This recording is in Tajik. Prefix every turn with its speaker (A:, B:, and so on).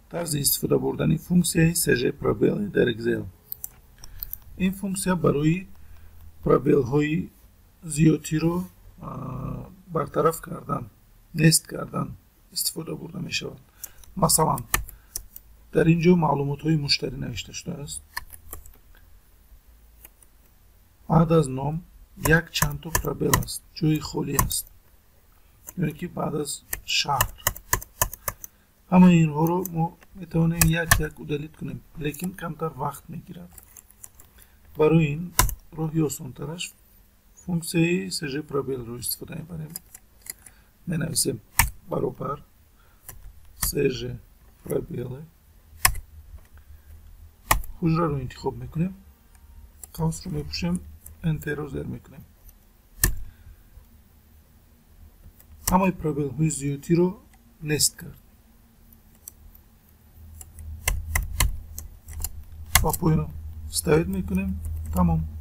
A: тарзи истифода бурдани функсияи cg пробел дар Excel. ин функсия барои пробелҳои зиёдтиро бартараф кардан, нест кардан истифода бурда мешавад. масалан дар ин ҷо маълумотҳои муштарӣ навишта шудааст. баъд аз ном як чандто пробел аст, ҷои холӣ аст, ёне ки баъд аз шаҳр. ҳамаи инҳоро мо метавонем як удалит кунем, лекин камтар вақт мегирад. барои ин роҳи осонтараш функсияи cg пробелро истифода мебарем. менависем баробар cg пробеле, ҳуҷраро интихоб мекунем, қавсро мепӯшем, энтерро зер мекунем. ҳамаи пробелҳои зиёдтиро нест кард. ба поён вставид мекунем. Тамом.